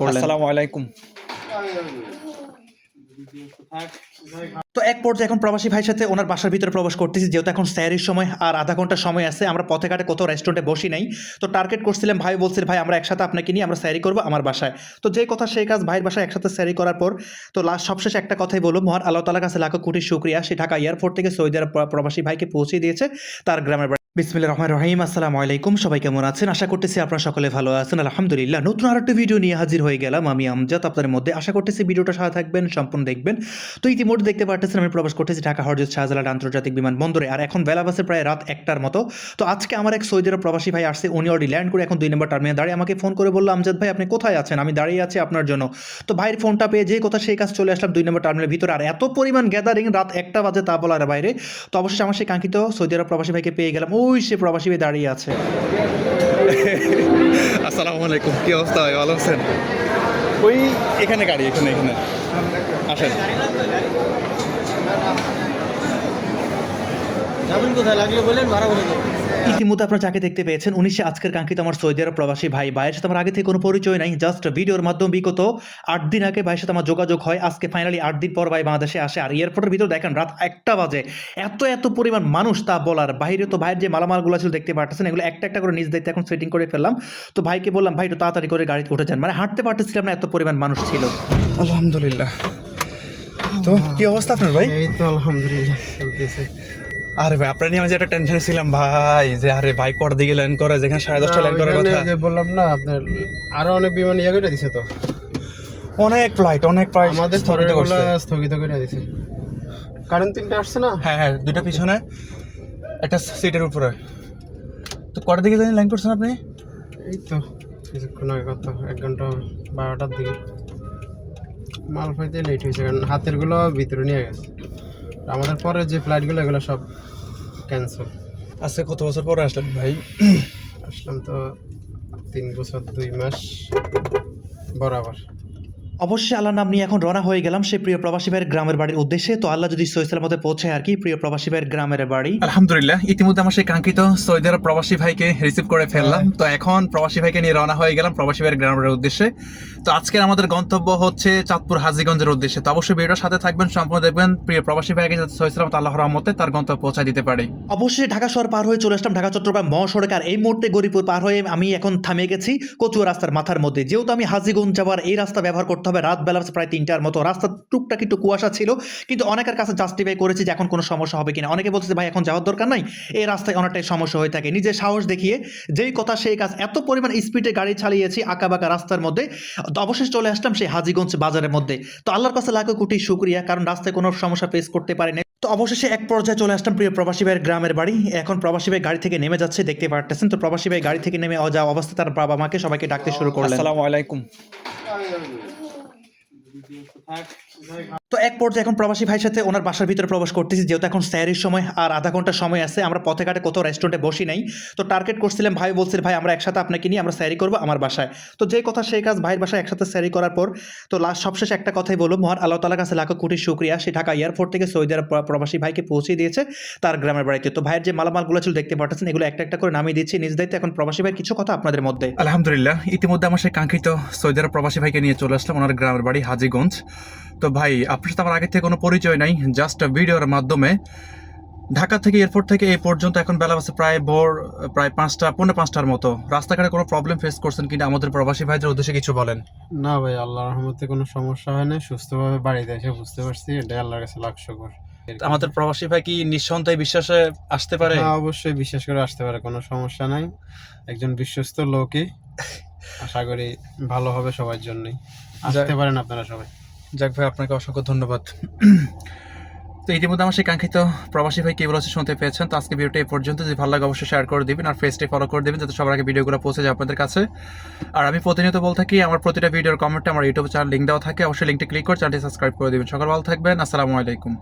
করলেন। আসসালামু আলাইকুম। তো এক পর্যায়ে এখন প্রবাসী ভাইয়ের সাথে ওনার বাসার ভিতরে প্রবেশ করতেছি, যেহেতু এখন স্যারের সময় আর আধা ঘন্টা সময় আছে। আমরা পথে ঘাটে কোথাও রেস্টুরেন্টে বসি নাই। তো টার্গেট করছিলাম, ভাই বলছিল ভাই আমরা একসাথে আপনাকে নিয়ে আমরা স্যারি করবো আমার বাসায়। তো যে কথা সেই কাজ, ভাইয়ের বাসায় একসাথে স্যারি করার পর তো লাস্ট সবশেষে একটা কথাই বলবো, মহান আল্লাহ তাআলার কাছে লাখো কোটি শুকরিয়া, সে ঢাকা এয়ারপোর্ট থেকে সৌদি আরব প্রবাসী ভাইকে পৌঁছে দিয়েছে তার গ্রামের বাড়ি। বিসমিল্লাহির রহমানির রহিম। আসসালামু আলাইকুম, সবাই কেমন আছেন? আশা করতেছি আপনারা সকলে ভালো আছেন। আলহামদুলিল্লাহ, নতুন আরেকটা ভিডিও নিয়ে হাজির হয়ে গেলাম আমি আমজাদ আপনাদের মধ্যে। আশা করতেছি ভিডিওটা সাথে থাকবেন, সম্পূর্ণ দেখবেন। তো ইতিমধ্যে দেখতে পারতেছেন আমি প্রবেশ করতেছি ঢাকা হযরত শাহজালাল আন্তর্জাতিক বিমানবন্দরে, আর এখন বেলা বাজে প্রায় রাত 1টার মতো। তো আজকে আমার এক সৌদি আরব প্রবাসী ভাই আসছে, উনি অলরেডি ল্যান্ড করে এখন 2 নম্বর টার্মিনালে দাঁড়িয়ে আমাকে ফোন করে বলল, আমজাদ ভাই আপনি কোথায় আছেন? আমি দাঁড়িয়ে আছি আপনার জন্য। তো ভাইয়ের ফোনটা পেয়ে যে কথা সেই কাজ চলে আসলাম 2 নম্বর টার্মিনালের ভিতরে। আর এত পরিমাণ গ্যাদারিং, রাত 1টা বাজে তা বলার বাইরে। তো অবশ্যই আমার সেই কাঙ্ক্ষিত সৌদি আরব প্রবাসী ভাইকে পেয়ে গেলাম। ওই সে প্রবাসী ভাই দাঁড়িয়ে আছে। আসসালামু আলাইকুম, কি অবস্থা ভাই, ভালো আছেন? ওই এখানে গাড়ি, এখানে আসেন। যাবেন কোথায়, লাগলে বলেন, ভাড়া বলে দেবো। ইতিমধ্যে আপনারা যাকে দেখতে পেয়েছেন উনি সে আজকের কাঙ্ক্ষিত আমার সৌদি আরব প্রবাসী ভাই। ভাইয়ের সাথে আমার আগে থেকে কোনো পরিচয় নাই, জাস্ট ভিডিওর মাধ্যমে বিগত 8 দিন আগে ভাইয়ের সাথে আমার যোগাযোগ হয়। আজকে ফাইনালি 8 দিন পর ভাই বাংলাদেশে আসে। আর এয়ারপোর্টের ভিতর দেখেন রাত 1টা বাজে, এত পরিমাণ মানুষ তা বলার বাইরে। তো ভাইয়ের যে মালামালগুলো ছিল দেখতে পাচ্ছেন, এগুলো একটা একটা করে নিজ দায়িত্বে এখন সেটিং করে ফেললাম। তো ভাইকে বললাম ভাই একটু তাড়াতাড়ি করে গাড়িতে উঠে যান, মানে হাঁটতে পারতেছিলাম না, এত পরিমাণ মানুষ ছিল। আলহামদুলিল্লাহ। তো কি অবস্থা আপনার ভাই? এই তো আলহামদুলিল্লাহ চলতেছে। আরে ভাই আপনার নিয়ে আমি যে একটা টেনশনে ছিলাম ভাই, যে আরে ভাই কর দিকে ল্যান্ড করে, যেখানে 10:30 ল্যান্ড করার কথা। যে বললাম না আপনার, আরো অনেক বিমান ইয়ে করে দিছে তো, অনেক ফ্লাইট আমাদের স্থগিত করছে। স্থগিত করে দিছে। কারেন্ট 3টে আসছে না? হ্যাঁ, দুটো পিছনে, একটা সিটের উপরে। তো কটার দিকে জানি ল্যান্ড করছেন আপনি? এই তো কিছুক্ষণ আগে, কত 1 ঘন্টা, 12টার দিকে। মাল পাইতে লেট হয়েছে, কারণ হাতের গুলো ভিতরে নিয়ে গেছে। আমাদের পরে যে ফ্লাইটগুলো এগুলো সব ক্যান্সেল। আজকে কত বছর পরে আসলেন ভাই? আসলাম তো 3 বছর 2 মাস বরাবর। অবশ্যই আল্লাহর নাম নিয়ে এখন রওনা হয়ে গেলাম সেই প্রিয় প্রবাসী ভাইয়ের গ্রামের বাড়ির উদ্দেশ্যে। তো আল্লাহ যদি সহি সালামতে পৌঁছায় আর কি, প্রিয় প্রবাসী ভাইয়ের গ্রামের বাড়ি। আলহামদুলিল্লাহ, ইতিমধ্যে আমার সেই কাঙ্ক্ষিত সৌদি আরব প্রবাসী ভাইকে রিসিভ করে ফেললাম। তো এখন প্রবাসী ভাইকে নিয়ে রওনা হয়ে গেলাম প্রবাসী ভাইয়ের গ্রামের উদ্দেশ্যে। তো আজকের আমাদের গন্তব্য হচ্ছে চাঁদপুর হাজীগঞ্জের উদ্দেশ্যে। তো অবশ্যই ভিডিওর সাথে থাকবেন, সম্পূর্ণ দেখবেন, প্রিয় প্রবাসী ভাইকে যাতে সহি সালামত আল্লাহর রহমতে তার গন্তব্য পৌঁছায় দিতে পারে। অবশ্যই ঢাকা শহর পার হয়ে চলে আসলাম ঢাকা চট্টগ্রাম মহাসড়ক। আর এই মুহূর্তে গরিপুর পার হয়ে আমি এখন থামে গেছি কচুয়া রাস্তার মাথার মধ্যে। যেহেতু আমি হাজীগঞ্জ যাওয়ার এই রাস্তা ব্যবহার করতে হবে, রাত বেলা প্রায় 3টার মতো। রাস্তা টুকটাক একটু কুয়াশা ছিল, কিন্তু অনেকের কাছে জাস্টিফাই করেছি যে এখন কোনো সমস্যা হবে কিনা। অনেকে বলছে ভাই এখন যাওয়ার দরকার নাই, এই রাস্তায় অনেকটাই সমস্যা হয়ে থাকে। নিজের সাহস দেখিয়ে যেই কথা সেই কাজ, এত পরিমাণ স্পিডে গাড়ি চালিয়েছি আঁকাবাঁকা রাস্তার মধ্যে। তো অবশেষে চলে আসলাম সেই হাজীগঞ্জ বাজারের মধ্যে। তো আল্লাহর কাছে লাখো কোটি শুকরিয়া, কারণ রাস্তায় কোনো সমস্যা ফেস করতে পারিনি। তো অবশেষে এক পর্যায়ে চলে আসলাম প্রিয় প্রবাসী ভাইয়ের গ্রামের বাড়ি। এখন প্রবাসী ভাই গাড়ি থেকে নেমে যাচ্ছে, দেখতে পারতেছেন। তো প্রবাসী ভাই গাড়ি থেকে নেমে যাওয়া অবস্থা তার বাবা মাকে সবাইকে ডাকতে শুরু করলেন। আসসালামু আলাইকুম। তো এক পর্যায়ে এখন প্রবাসী ভাইয়ের সাথে ওনার বাসার ভিতরে প্রবেশ করতেছি, যেহেতু এখন স্যারের সময় আর আধা ঘন্টা সময় আছে। আমরা পথে ঘাটে কোথাও রেস্টুরেন্টে বসি নাই। তো টার্গেট করছিলাম, ভাই বলছিল ভাই আমরা একসাথে আপনাকে নিয়ে আমরা স্যারি করবো আমার বাসায়। তো যে কথা সেই কাজ, ভাইয়ের বাসায় একসাথে স্যারি করার পর তো লাস্ট সবশেষে একটা কথাই বলবো, মহান আল্লাহ তাআলার কাছে লাখো কোটি শুকরিয়া, সে ঢাকা এয়ারপোর্ট থেকে সৌদি আরব প্রবাসী ভাইকে পৌঁছে দিয়েছে তার গ্রামের বাড়িতে। তো ভাইয়ের যে মালামালগুলো ছিল দেখতে পাচ্ছেন, এগুলো একটা একটা করে নামিয়ে দিচ্ছি নিজ দায়িত্বে। এখন প্রবাসী ভাইয়ের কিছু কথা আপনাদের মধ্যে। আলহামদুলিল্লাহ, ইতিমধ্যে আমার সেই কাঙ্ক্ষিত সৌদি আরব প্রবাসী ভাইকে নিয়ে চলে আসলাম ওনার গ্রামের বাড়ি হাজীগঞ্জ। তো ভাই আপনার সাথে আমার আগে থেকে কোনো পরিচয় নাই, জাস্ট ভিডিওর মাধ্যমে। ঢাকা থেকে এয়ারপোর্ট থেকে এই পর্যন্ত এখন বেলা বাজে প্রায় ভোর প্রায় 5টা, পৌনে 5টার মতো। রাস্তাঘাটে কোনো প্রবলেম ফেস করছেন কিনা আমাদের প্রবাসী ভাইদের উদ্দেশ্যে কিছু বলেন। না ভাই, আল্লাহর রহমতে কোনো সমস্যা হয় না, সুস্থভাবে বাড়িতে এসে বুঝতে পারছি, এটাই আল্লাহর কাছে লাখ শুকর। আমাদের প্রবাসী ভাই কি নিঃসন্দেহে বিশ্বাসে আসতে পারে? হ্যাঁ, অবশ্যই বিশ্বাস করে আসতে পারে, কোনো সমস্যা নাই। একজন বিশ্বস্ত লোকই, আশা করি ভালো হবে সবার জন্যই। আসতে পারেন আপনারা সবাই। যাক ভাই, আপনাকে অসংখ্য ধন্যবাদ। তো ইতিমধ্যে আমার সেই কাঙ্ক্ষিত প্রবাসী ভাই কি বলেছে শুনতে পেয়েছেন। তো আজকে ভিডিওটা এই পর্যন্ত। যদি ভালো লাগে অবশ্যই শেয়ার করে দিবেন আর পেজটি ফলো করে দিবেন, যাতে সবার আগে ভিডিওগুলো পৌঁছে যায় আপনাদের কাছে। আর আমি প্রতিনিয়ত বল থাকি, আমার প্রতিটা ভিডিওর কমেন্টে আমার ইউটিউব চ্যানেল লিঙ্ক দেওয়া থাকে, অবশ্যই লিঙ্কটি ক্লিক করে চ্যানেলটি সাবস্ক্রাইব করে দিবেন। সকাল ভালো থাকবেন, আসসালামু আলাইকুম।